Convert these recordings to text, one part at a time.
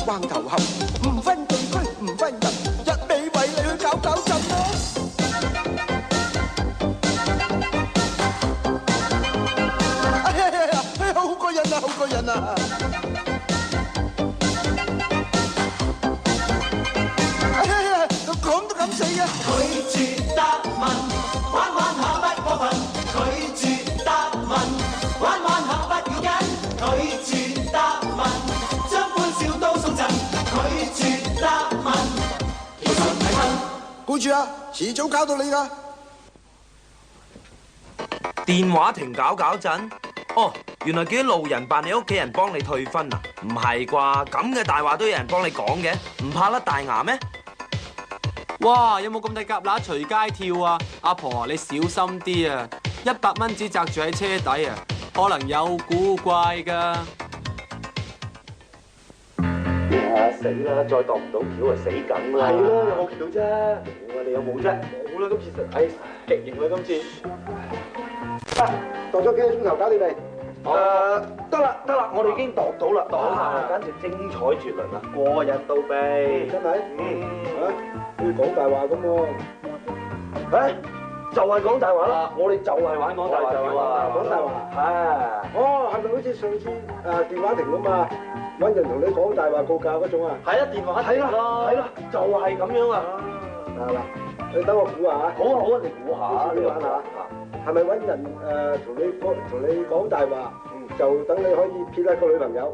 關頭後，唔分地區唔分人，一味為你去搞搞震咯。好過癮啊！好過癮啊！講都敢死嘅。拒絕答問，玩玩下不過分。拒絕答問，玩玩下不要緊。拒絕答問，將歡笑都送贈。拒絕答問，要心睇分。顧住啊，遲早搞到你㗎。電話亭搞搞震？哦，原來叫啲路人扮你屋企人幫你退婚啊？唔係啩？咁嘅大話都有人幫你講嘅，唔怕甩大牙咩？哇！有冇咁大蛤乸隨街跳啊？阿婆啊，你小心啲啊！100蚊紙擲住喺車底啊，可能有古怪㗎。死啦！再度唔到橋啊，死梗啦！係咯，有冇橋啫？我哋有冇啫？冇啦，今次實極型啦，今次。度咗幾個鐘頭搞掂未？得啦，我哋已經度到啦，簡直精彩絕倫啦，過癮到痹，真係，好似講大話咁喎，就係講大話啦，我哋就係玩講大話嘅喎，講大話，係咪好似上次電話亭咁啊？揾人同你講大話告假嗰種啊？係啊，電話亭咯，係咯，就係咁樣啊！嗱，你等我估下嚇，好啊，你估下，你玩下。係咪揾人同你講大話，就等你可以撇甩個女朋友，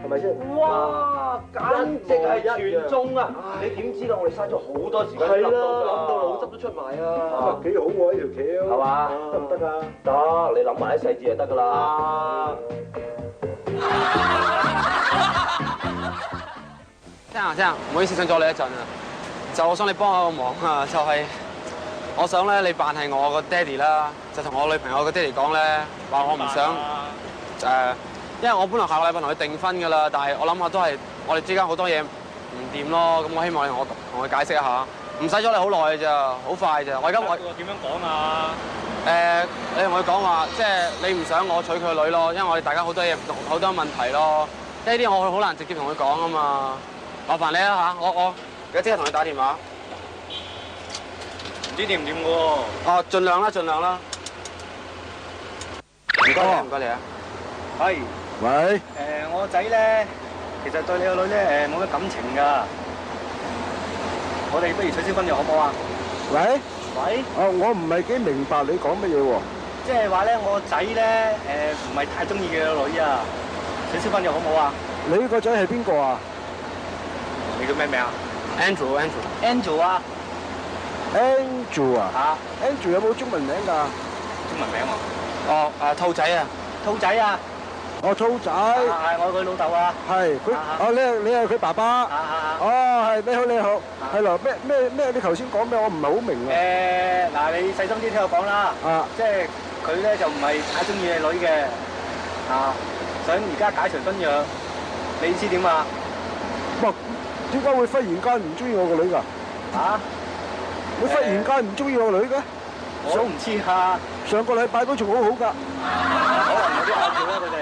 係咪先？哇！簡直係全中啊！你點知道我哋嘥咗好多時間諗到腦汁都出埋啊！幾好喎呢條橋，係嘛？得唔得啊？得，你諗埋啲細節就得㗎啦。聽啊，唔好意思想阻你一陣啊，就我想你幫我個忙啊，就係。我想咧，你扮係我個爹哋啦，就同我女朋友個爹哋講咧，話我唔想因為我本來下個禮拜同佢訂婚㗎啦，但係我諗下都係我哋之間好多嘢唔掂咯，咁我希望你同佢解釋一下，唔使咗你好耐㗎咋，好快咋，我而家我點樣講啊？你同佢講話，即係你唔想我娶佢個女咯，因為我哋大家好多嘢唔同，好多問題咯，呢啲我好難直接同佢講啊嘛，麻煩你啦嚇，我而家即刻同你打電話。唔知掂唔掂喎？哦，盡量啦。唔該你啊。係。喂。我個仔咧，其實對你個女咧冇乜感情㗎。我哋不如取消婚約好唔好啊？喂。我唔係幾明白你講乜嘢喎？即係話咧，我個仔咧唔係太中意佢個女啊。取消婚約好唔好啊？你個仔係邊個啊？你叫咩名啊 ？Andrew 啊。Andrew 啊？Andrew 有冇中文名㗎？中文名啊？哦，兔仔啊。兔仔啊？哦，兔仔。係我佢老豆啊。係佢。你係佢爸爸。係你好。係咯，咩？你頭先講咩？我唔係好明啊。嗱，你細心啲聽我講啦。即係佢咧就唔係太中意你女嘅。想而家解除婚約，你意思點啊？哇！點解會忽然間唔中意我個女㗎？你忽然間唔中意我女嘅？我都唔知嚇。上個禮拜都仲好好㗎。可能有啲拗撬啦，佢哋。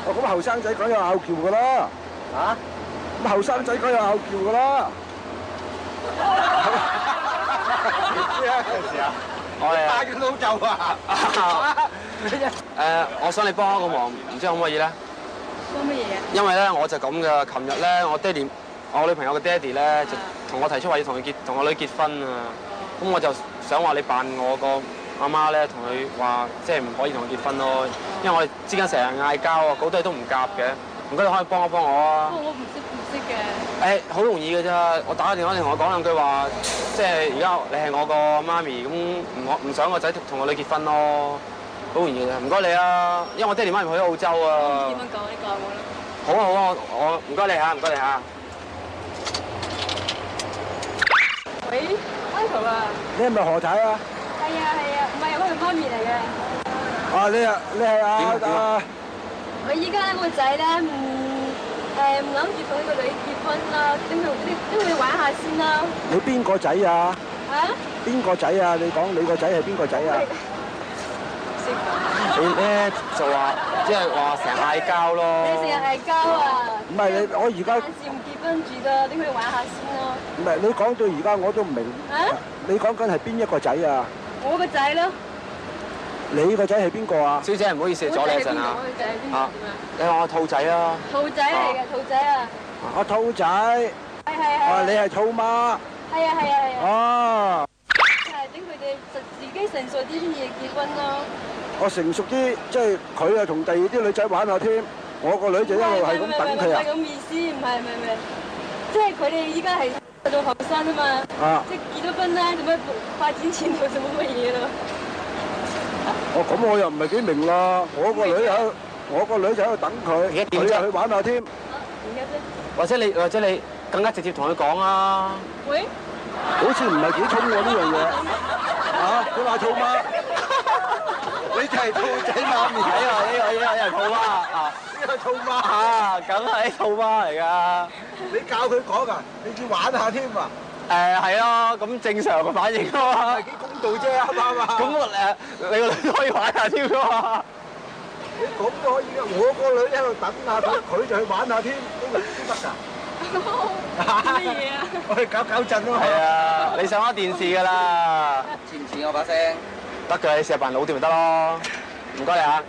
咁後生仔梗有拗撬㗎啦。咁後生仔梗有拗撬㗎啦。咩事啊？我哋帶佢老豆啊！我想你幫一個忙，唔知可唔可以咧？幫乜嘢啊？因為咧我就咁㗎，琴日咧我女朋友嘅爹哋咧就同我提出話要同我女結婚啊，咁我就想話你扮我個阿媽咧，同佢話即係唔可以同佢結婚咯，因為我哋之間成日嗌交啊，好多嘢都唔夾嘅，唔該你可以幫一幫我啊。我唔識嘅。好容易嘅啫，我打個電話你同我講兩句話，即係而家你係我個媽咪，咁唔想個仔同我女結婚咯，好容易嘅啫，唔該你啊，因為我爹哋媽咪去咗澳洲啊。點樣講？你講我啦。好啊，我唔該你嚇，唔該你嚇。喂 ，Uncle 啊！你係咪何太啊？係啊，唔係我係媽咪嚟嘅。你係我依家我個仔咧唔諗住同呢個女結婚啦，點去玩下先啦。你邊個仔啊？邊個仔啊？你講你個仔係邊個仔啊？識㗎。你咧就話即係話成日嗌交咯。你成日嗌交啊？唔係你，我而家暫時唔結婚住㗎，等佢玩下先咯。唔係你講到而家我都唔明。啊？你講緊係邊一個仔啊？我個仔咯。你個仔係邊個啊？小姐唔好意思，阻你一陣啊。我個仔係邊個？啊，你話我兔仔啊？兔仔嚟嘅，兔仔啊。我兔仔。係。你係兔媽。係啊。哦。係等佢哋自己成熟啲先至結婚咯。我成熟啲，即係佢啊同第二啲女仔玩下添。我個女就一路係咁等佢啊。唔係咁意思，唔係，即係佢哋依家係做後生啊嘛。啊。即係結咗婚啦，做咩發展前途就冇乜嘢咯。哦，咁我又唔係幾明啦。我個女就喺度等佢，佢又去玩下添。或者你更加直接同佢講啊。喂？好似唔係幾衝喎呢樣嘢。啊？你話兔媽？你就係兔仔媽咪。呢個兔媽啊！呢個兔媽啊，梗係兔媽嚟㗎。你教佢講㗎，你要玩下添啊！係咯，咁正常嘅反應啊嘛。幾公道啫，啱唔啱啊？咁你個女可以玩下添㗎嘛？你咁都可以嘅，我個女喺度等下佢就去玩下添，都得㗎。乜嘢啊？我哋搞震咯。係啊，你上開電視㗎啦。似唔似我把聲？得㗎，你試下扮老啲咪得咯。唔該你啊。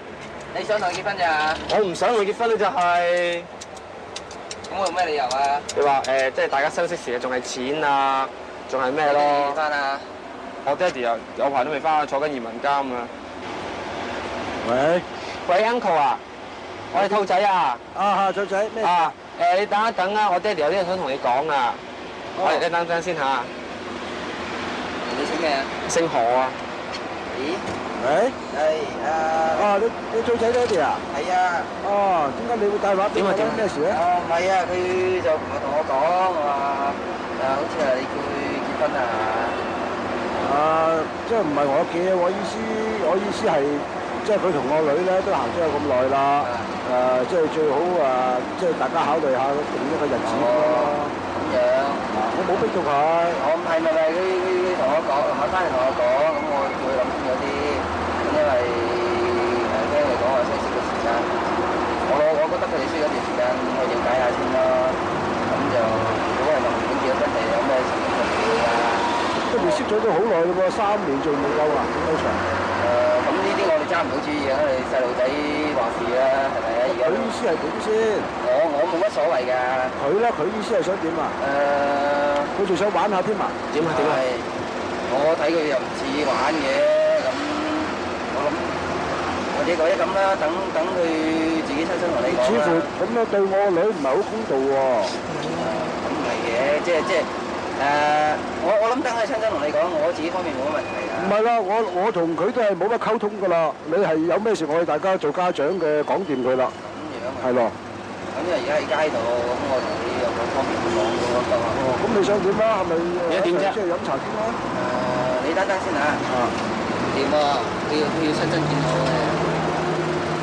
你想同佢結婚咋？我唔想佢結婚咧，就係。咁我用咩理由啊？你話即係大家相識時仲係錢啊，仲係咩咯？結婚啊？我爹哋又有排都未翻去，坐緊移民監啊。喂 Uncle 啊，我係兔仔啊。啊，兔仔咩？啊，你等一等啊，我爹哋有啲嘢想同你講啊。你等陣先嚇。你姓咩啊？姓何啊？咦？喂？係你兔仔爹哋啊？係啊。哦，點解你會帶話俾我咧？咩事咧？哦，唔係啊，佢就同我講話好似係你叫佢結婚啊。即係唔係我嘅，我意思係，即係佢同我女咧都行咗有咁耐啦。即係最好即係大家考慮下定一個日子咯。咁樣。我冇逼到佢。我唔係佢同我講，我翻嚟同我講，咁我叫佢諗清楚啲，因為聽佢講話需要個時間。我覺得佢哋需要一段時間去了解下先咯。咁就如果係同結咗婚嚟，有咩事情要㗎？都未識咗都好耐咯喎，3年仲未夠啊，好長。咁呢啲我哋揸唔到主意啊，你細路仔話事啦，係咪啊？而家佢意思係點先？我冇乜所謂㗎。佢意思係想點啊？佢仲想玩下添啊？點啊？我睇佢又唔似玩嘅，咁我諗或者咁啦，等佢自己親身同你講啦。似乎咁樣對我個女唔係好公道喎。咁唔係嘅，即係我諗等佢親身同你講，我自己方面冇乜問題㗎。唔係啦，我同佢都係冇乜溝通㗎啦。你係有咩事，我哋大家做家長嘅講掂佢啦。咁樣啊？係咯。咁因為而家喺街度，咁我同你有個方面講咗得啦。哦，咁你想點啊？係咪而家點啫？即係飲茶先啦。你等先嚇。點啊？佢要親身見我嘅。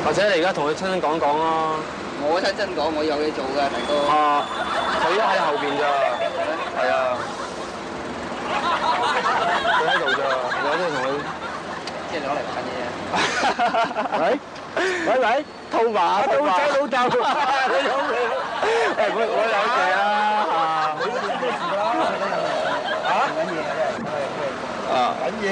或者你而家同佢親身講講咯。我親身講，我有嘢做㗎，大哥。佢而家喺後邊咋？係啊。佢喺度咋？我都係同佢。即係攞嚟玩嘢啊！喂，兔馬，兔仔老豆，你好。我有謝啦你都知咩事啦？緊嘢。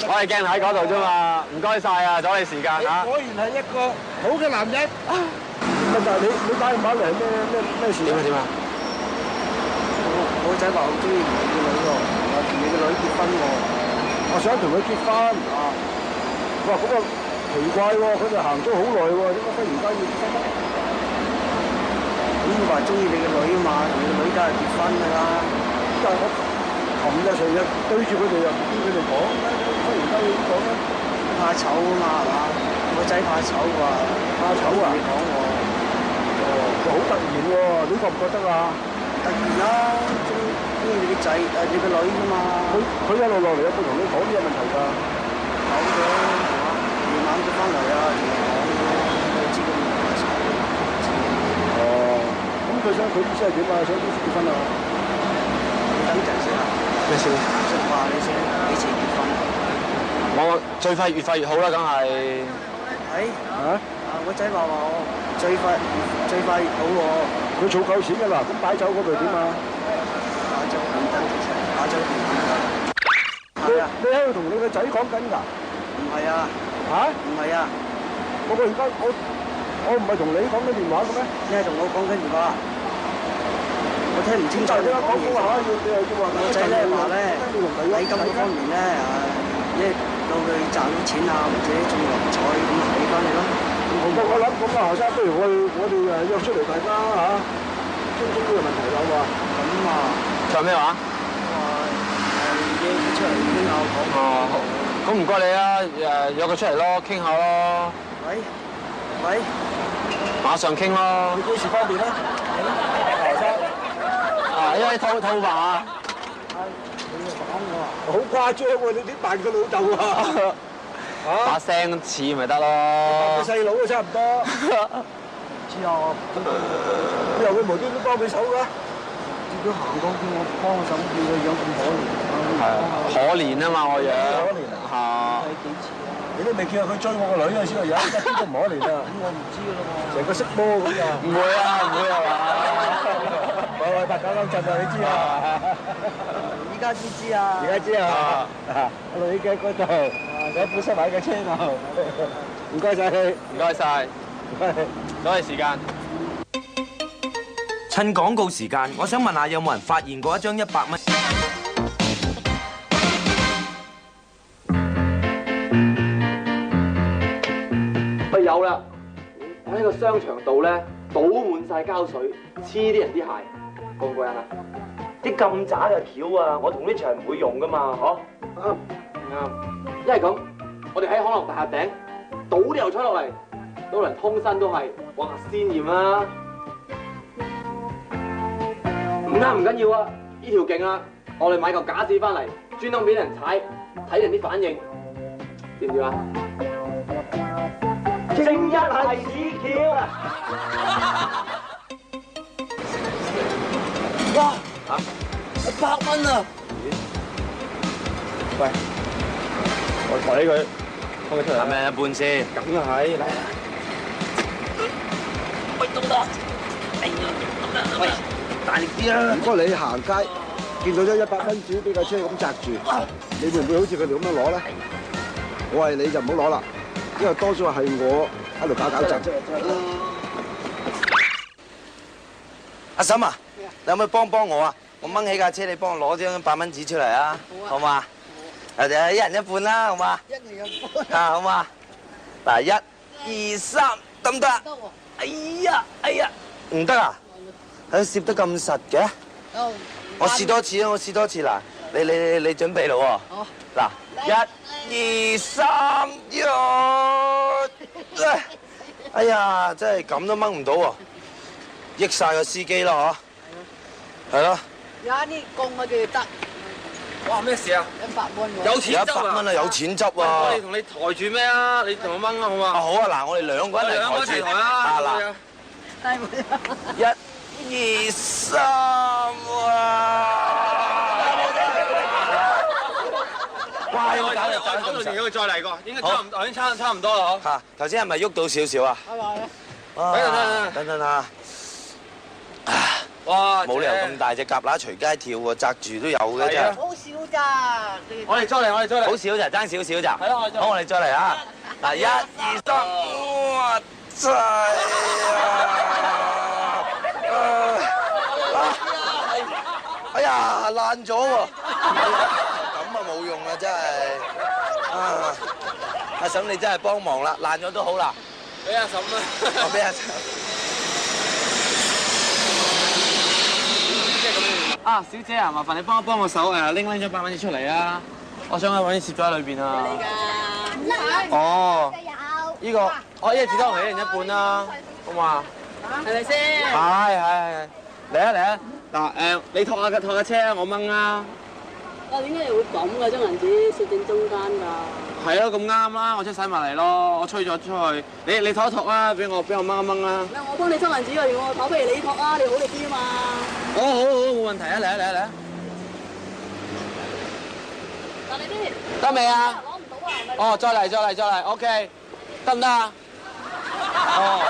我係鏡喺嗰度啫嘛，唔該晒啊，阻你時間嚇。果然係一個好嘅男人。但係你打電話嚟係咩事？點啊？我仔話好中意你個女喎，話同你個女結婚喎。我想同佢結婚。哇，咁啊奇怪喎，佢哋行咗好耐喎，點解忽然間要結婚咧？咁話中意你個女啊嘛，同你個女梗係結婚㗎啦。但係我琴日成日對住佢哋又唔知佢哋講，忽然間要講咧，怕醜啊嘛，係嘛？我仔怕醜啩，怕醜啊！你講我。好突然喎，你覺唔覺得啊？突然啦，中意你個仔你個女㗎嘛。佢一路落嚟有冇同你講呢個問題㗎？講咗，夜晚佢翻嚟啊，同我講咗，知佢唔怕醜。哦，咁佢意思係點啊？想幾時結婚啊？你等陣先啊。咩事？想話你想幾時結婚？我我最快越快越好啦，梗係。我仔話我最快越好喎。佢儲夠錢㗎啦，咁擺酒嗰度點啊？打酒你喺度同你個仔講緊㗎？唔係啊。唔係啊。而家我唔係同你講緊電話嘅咩？你係同我講緊電話。我聽唔清楚你講嘢。我仔咧話咧，喺金嗰方面咧到佢賺到錢啊，或者中六合彩咁俾翻你咯。我諗咁啊，何生，不如我哋約出嚟大家嚇，傾呢個問題啦，好嘛？咁啊，仲有咩話？約佢出嚟傾下講。咁唔該你啦，約佢出嚟咯，傾下咯。喂，馬上傾咯。你幾時方便咧？何生，因為套話。好誇張喎！你點扮個老豆啊？把聲似咪得咯。個細佬都差唔多。知啊，又會無端端幫佢手㗎？叫佢行過叫我幫手，叫佢樣咁可憐。係可憐啊嘛，我樣。可憐啊！係幾次？你都未見過佢追我個女嗰陣時個樣，一啲都唔可憐啊！咁我唔知㗎啦喎。成個色魔咁㗎。唔會啊嘛。喂，八九九震啊！你知啊？而家先知啊！而家知啊！阿女嘅嗰度，喺本身買嘅車度。唔該曬你，唔該曬，多謝時間。趁廣告時間，我想問下有冇人發現過一張100蚊？喂，有啦！我喺個商場度咧，倒滿晒膠水，黐啲人啲鞋，過唔過癮啊？啲咁渣嘅橋啊，我同呢場唔會用噶嘛，嗬？啱。因為咁，我哋喺康樂大廈頂倒啲油彩落嚟，倒人通身都係，哇鮮豔啦！唔啱唔緊要啊，呢條勁啊！我哋買嚿假紙翻嚟，專登俾人踩，睇人啲反應，掂唔掂啊？正一係屎橋啊！哇！100蚊啊！喂，我抬起佢，幫佢出嚟。係咪一半先？梗係嚟。喂，到啦！哎呀，喂，大力啲啊！如果你行街見到咗100蚊紙俾架車咁擲住，你會唔會好似佢哋咁樣攞咧？我係你就唔好攞啦，因為多數係我喺度搞震。阿嬸啊，你可唔可以幫我啊？我掹起架車，你幫我攞張100蚊紙出嚟啊！好嘛？一人一半啦，好嘛？一人一半。啊，好嘛？嗱，1、2、3，得唔得？得喎。哎呀，唔得啊！攝得咁實嘅。我試多次啊！我試多次嗱，你準備咯喎。好。嗱，1、2、3，哎呀，真係咁都掹唔到喎，益晒個司機啦嗬。係咯。有啲供我哋得。哇！咩事啊？ 100蚊喎。有錢執100蚊啊！有錢執我啊！哋同你抬住咩啊？你同我掹啊，好嘛？好啊！嗱，我哋兩個人嚟抬住。啊嗱。1、2、3，哇！我搞到條再嚟過，應該差唔多，已經差唔多啦嗬。嚇，頭先係咪喐到少少啊？等啊！哇！冇理由咁大隻蛤乸隨街跳喎，擲住都有嘅啫。好少咋？我哋再嚟，好少咋，爭少少咋。係咯，好，我哋再嚟啊！嗱，1、2、3，哇！真係哎呀，爛咗喎！咁啊冇用啦，真係。阿嬸你真係幫忙啦，爛咗都好啦。俾阿嬸啦。我俾阿嬸。啊，小姐啊，麻煩你幫我手拎咗100蚊紙出嚟啊！我想揾啲攝咗喺裏邊啊。哦。呢個，我一人至多同你一人一半啦，好嘛？係咪先？係。嚟啊！嗱你托架車啊，我掹啊。點解你會咁㗎？張銀紙攝正中間㗎。係咯，咁啱啦，我出使埋嚟咯，我吹咗出去。你托一托啊，俾我掹一掹啦。我幫你收銀紙㗎，我頭不如你托啊，你好力啲啊嘛。好，冇問題啊，嚟啊！嗱你啲得未啊？攞唔到啊！哦，再嚟 ，OK， 得唔得啊？哦。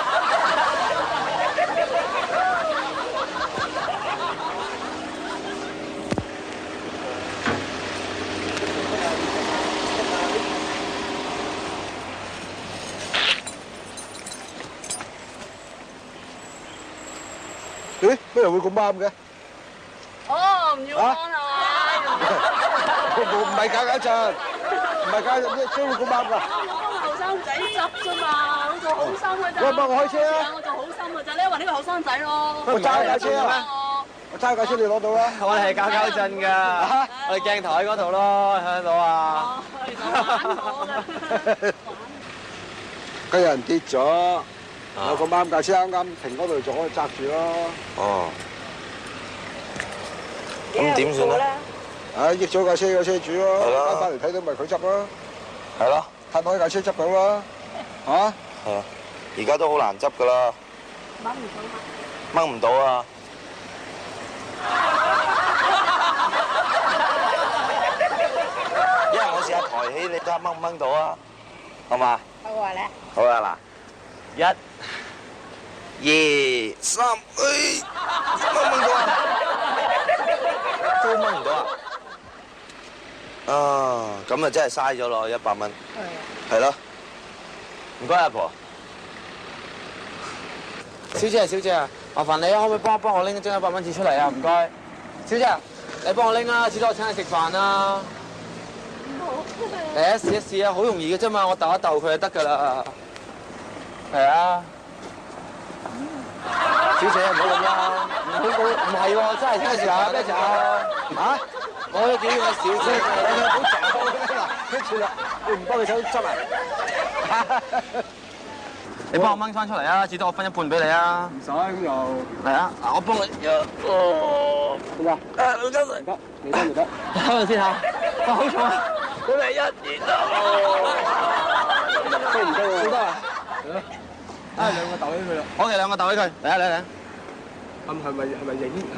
咦？咩人會咁啱嘅？哦，唔要幫啊！唔係搞震，唔係搞震，點會咁啱㗎？我幫個後生仔執啫嘛，我做好心㗎咋。喂，幫我開車啊！我做好心㗎咋，你話呢個後生仔咯。我揸架車啊！我揸架車你攞到啦！我哋係搞震㗎，我哋鏡頭喺嗰度咯，睇得到啊！跟有人跌咗，我咁啱架車啱啱停嗰度，就可以揸住咯。哦。咁點算咧？啊！益咗架車嘅車主咯，係咯翻嚟睇到咪佢執咯，係咯。攤開架車執到啦，嚇！係啊，而家都好難執㗎啦。掹唔到啊！因為我試下抬起，你睇下掹唔掹到啊？好嘛？好啊咧。好啊嗱，1、2、3，掹唔到啊？都掹唔到啊！啊，咁啊真係嘥咗咯，100蚊。係。係咯。唔該，阿婆。小姐啊，麻煩你可唔可以幫我拎張100蚊紙出嚟啊？唔該。小姐，你幫我拎啊，至多我請你食飯啦。嚟啊，試一試啊，好容易嘅啫嘛，我鬥一鬥佢就得㗎啦。係啊。小姐唔好咁啦，唔係喎，真係咩事啊？咩事啊？嚇！我都幾個小姐，你好渣嗱，跟住啦，你唔幫佢手執啊？你幫我掹翻出嚟啊！至多我分一半俾你啊！唔使咁又嚟啊！嗱，我幫你哦，點啊？老周嚟，得，你得唔得？開陣先嚇！哇，好重啊！好嚟1、2啦！得唔得喎？好得啊！啊，兩個鬥起佢啦！我哋兩個鬥起佢，嚟啊嚟啊！係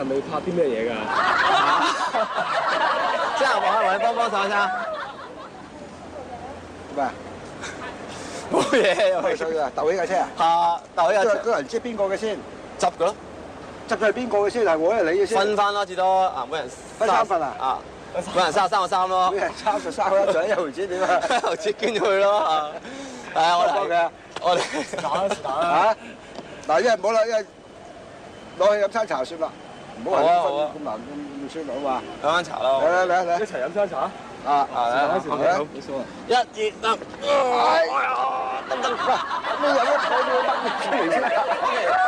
咪拍啲咩嘢㗎？即係我你幫手先。咩？冇嘢，咩水啊？鬥起架車啊？嚇！鬥起架車，嗰個人知邊個嘅先？執㗎咯，執咗係邊個嘅先？係我係你嘅先？分翻咯，至多啊，每人分3份啊？啊，每人33個3咯。每人33個1，一毫子點啊？一毫子捐咗佢咯嚇。係啊，我哋嘅，我哋嚇！嗱，一係唔好啦，一係攞去飲餐茶算啦，唔好話咁難咁酸好嘛？飲餐茶咯。嚟，一齊飲餐茶。啊！冇數啊。 1、2、3，得唔得？咩有一台要掹出嚟先？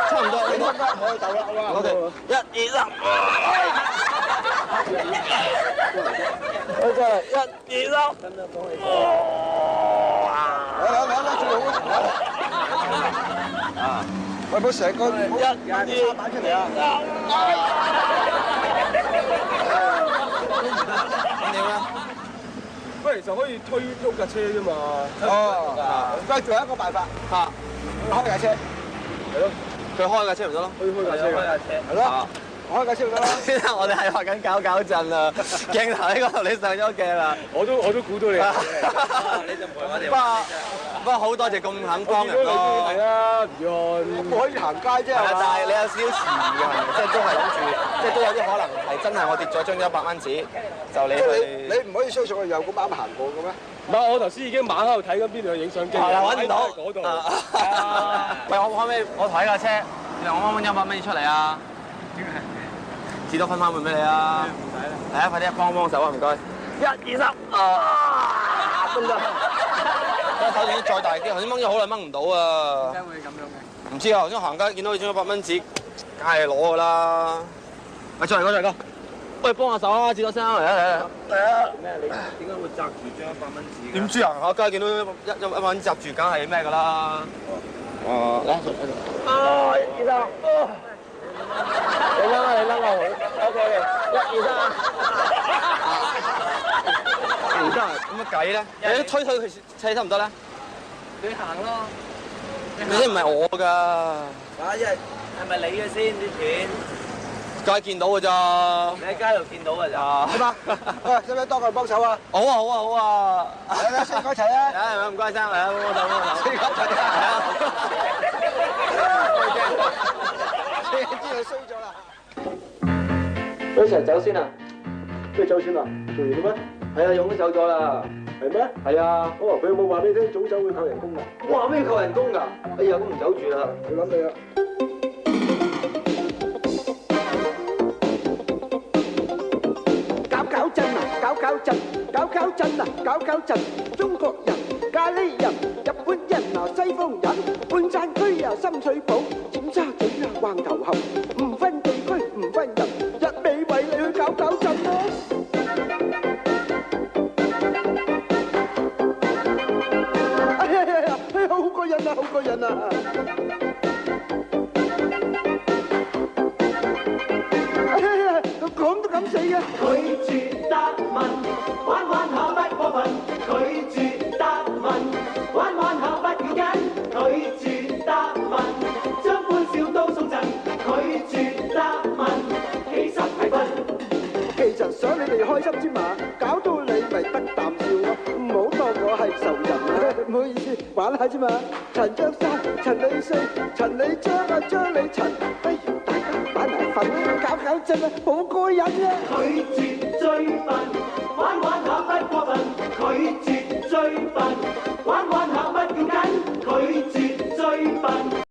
差唔多，你掹翻可以鬥啦，好嘛？我哋1、2、3，好真係1、2、3，嚟，最好啊！喂，冇成個1、2打出嚟啊！咁點咧？喂，其實可以推喐架車啫嘛。哦，不過仲有一個辦法，嚇，開架車，係咯，佢開架車唔得咯？可以開架車㗎。係咯，開架車得啦。先生，我哋係學緊搞震啊！鏡頭喺嗰度，你上咗鏡啦。我都估到你。你就陪我哋。不過好多謝咁肯幫人咯。係啊，唔唔可以行街啫，係啊，係嘛？但係你有少少遲疑嘅，係咪？即係都係諗住，即係都有啲可能係真係我跌咗張100蚊紙，就你即係去。你唔可以相信我又咁啱行過嘅咩？唔係，我頭先已經猛喺度睇緊邊度有影相機。係啦，揾唔到。嗰度。喂，我可唔可以我抬架車，然後我掹100蚊紙出嚟啊？至多分翻半俾你啊！唔使啦。係啊，快啲幫手啊！唔該。1、2、3，得唔得？我手指再大啲，頭先掹咗好耐掹唔到啊！點解會咁樣嘅？唔知啊，頭先行街見到你張100蚊紙，梗係攞㗎啦。喂，再嚟個。喂，幫下手啊！至多聲嚟啊！咩？你點解會擲住張100蚊紙嘅？點知啊？行下街見到100蚊擲住，梗係咩㗎啦？哦，嚟，1、2、3，你拎啊！OK， 1、2、3。唔得啊！咁乜計咧？你推佢車得唔得咧？你行咯。你啲唔係我㗎。啊，係咪你嘅先啲錢？梗係見到㗎咋。你喺街度見到㗎咋？係嘛？喂，使唔使多個人幫手啊？好啊好啊好啊！嚟四個一齊啊！誒唔該生，嚟啊幫手幫手。四個一齊啊！知你衰咗啦！一齊走先啊！咩走先啊？做完啦咩？係啊，勇都走咗啦。係咩？係啊。哦，佢有冇話俾你聽早走會扣人工㗎？哇！咩扣人工㗎？哎呀，咁唔走住啦。你諗你啦。搞震啊，搞震，搞震啊，搞震！中國人、咖喱人、日本人啊、西方人，半山區啊、深水埗、尖沙咀啊、橫頭磡，唔分地區，唔分人，一味為你去搞震咯！哎呀，好過癮啊，好過癮啊！講都敢死嘅。拒絕答問，玩玩下不過分。拒絕答問，玩玩下不要緊。拒絕答問，將歡笑都送贈。拒絕答問，其實係笨。其實想你哋開心之嘛，搞到你咪得啖笑咯。唔好當我係仇人啊！唔好意思，玩下啫嘛。陳張生、陳李四、陳李張啊、張李陳，不如大家擺埋份搞震啊，好過癮啊！拒絕追問，玩玩下不過分。拒絕追問，玩玩下不要緊。拒絕追問。